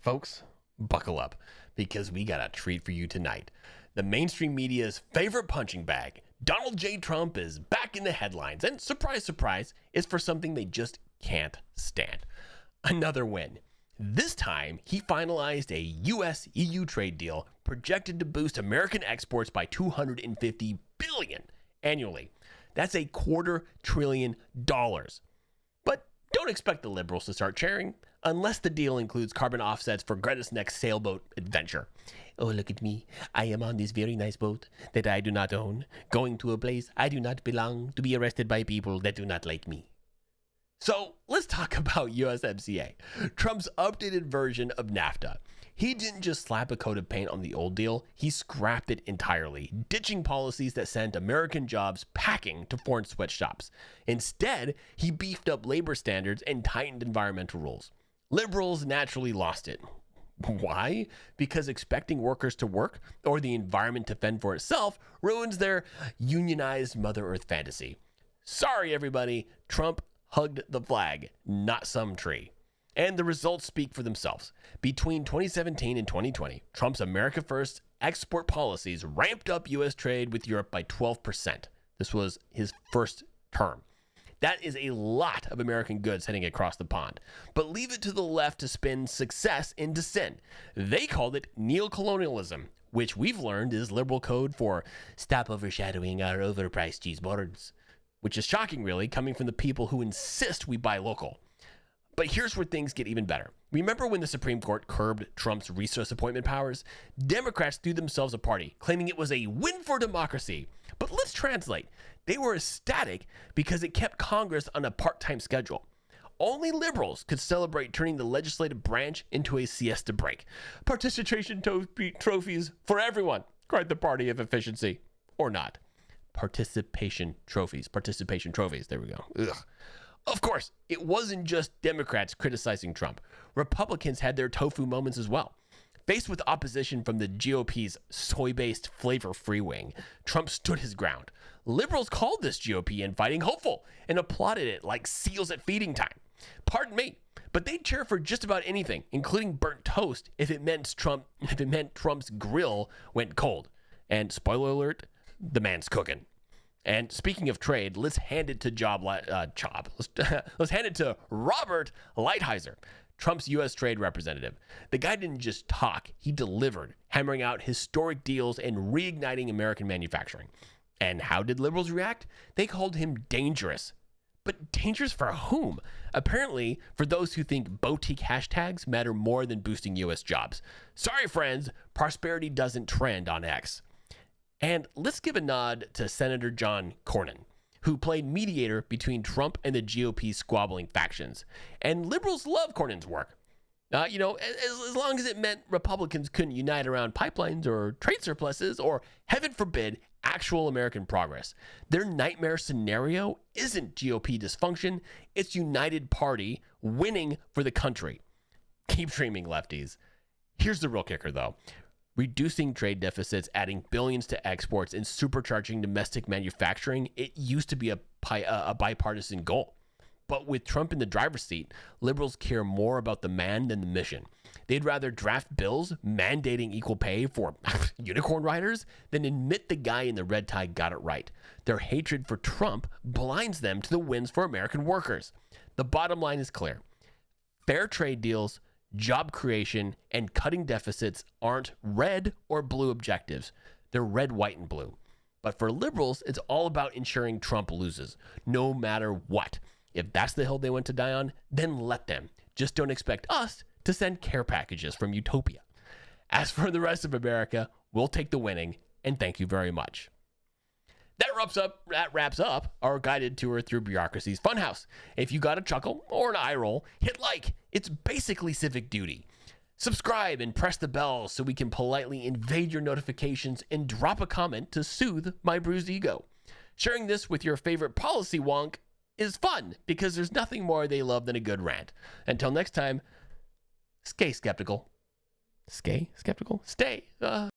Folks, buckle up, because we got a treat for you tonight. The mainstream media's favorite punching bag, Donald J. Trump, is back in the headlines, and surprise, surprise, it's for something they just can't stand. Another win. This time, he finalized a US-EU trade deal projected to boost American exports by $250 billion annually. That's $250 billion. But don't expect the liberals to start cheering unless the deal includes carbon offsets for Greta's next sailboat adventure. Oh, look at me. I am on this very nice boat that I do not own, going to a place I do not belong to be arrested by people that do not like me. So let's talk about USMCA, Trump's updated version of NAFTA. He didn't just slap a coat of paint on the old deal, he scrapped it entirely, ditching policies that sent American jobs packing to foreign sweatshops. Instead, he beefed up labor standards and tightened environmental rules. Liberals naturally lost it. Why? Because expecting workers to work or the environment to fend for itself ruins their unionized Mother Earth fantasy. Sorry, everybody, Trump hugged the flag, not some tree. And the results speak for themselves. Between 2017 and 2020, Trump's America First export policies ramped up U.S. trade with Europe by 12%. This was his first term. That is a lot of American goods heading across the pond. But leave it to the left to spin success into sin. They called it neocolonialism, which we've learned is liberal code for stop overshadowing our overpriced cheeseburgers, which is shocking, really, coming from the people who insist we buy local. But here's where things get even better. Remember when the Supreme Court curbed Trump's recess appointment powers? Democrats threw themselves a party, claiming it was a win for democracy. But let's translate. They were ecstatic because it kept Congress on a part-time schedule. Only liberals could celebrate turning the legislative branch into a siesta break. Participation trophies for everyone, cried the party of efficiency. Or not. Participation trophies. There we go. Ugh. Of course, it wasn't just Democrats criticizing Trump. Republicans had their tofu moments as well. Faced with opposition from the GOP's soy-based flavor-free wing, Trump stood his ground. Liberals called this GOP infighting hopeful and applauded it like seals at feeding time. Pardon me, but they'd cheer for just about anything, including burnt toast, if it meant Trump's grill went cold. And spoiler alert, the man's cooking. And speaking of trade, let's hand it to let's hand it to Robert Lighthizer, Trump's U.S. trade representative. The guy didn't just talk, he delivered, hammering out historic deals and reigniting American manufacturing. And how did liberals react? They called him dangerous. But dangerous for whom? Apparently, for those who think boutique hashtags matter more than boosting U.S. jobs. Sorry, friends, prosperity doesn't trend on X. And let's give a nod to Senator John Cornyn, who played mediator between Trump and the GOP squabbling factions. And liberals love Cornyn's work. As long as it meant Republicans couldn't unite around pipelines or trade surpluses or, heaven forbid, actual American progress. Their nightmare scenario isn't GOP dysfunction, it's United Party winning for the country. Keep dreaming, lefties. Here's the real kicker, though. Reducing trade deficits, adding billions to exports, and supercharging domestic manufacturing, it used to be a bipartisan goal. But with Trump in the driver's seat, liberals care more about the man than the mission. They'd rather draft bills mandating equal pay for unicorn riders than admit the guy in the red tie got it right. Their hatred for Trump blinds them to the wins for American workers. The bottom line is clear. Fair trade deals, job creation, and cutting deficits aren't red or blue objectives. They're red, white, and blue. But for liberals, it's all about ensuring Trump loses, no matter what. If that's the hill they want to die on, then let them. Just don't expect us to send care packages from Utopia. As for the rest of America, we'll take the winning, and thank you very much. That wraps up our guided tour through bureaucracy's funhouse. If you got a chuckle or an eye roll, hit like. It's basically civic duty. Subscribe and press the bell so we can politely invade your notifications and drop a comment to soothe my bruised ego. Sharing this with your favorite policy wonk is fun because there's nothing more they love than a good rant. Until next time, stay skeptical. Stay skeptical? Stay.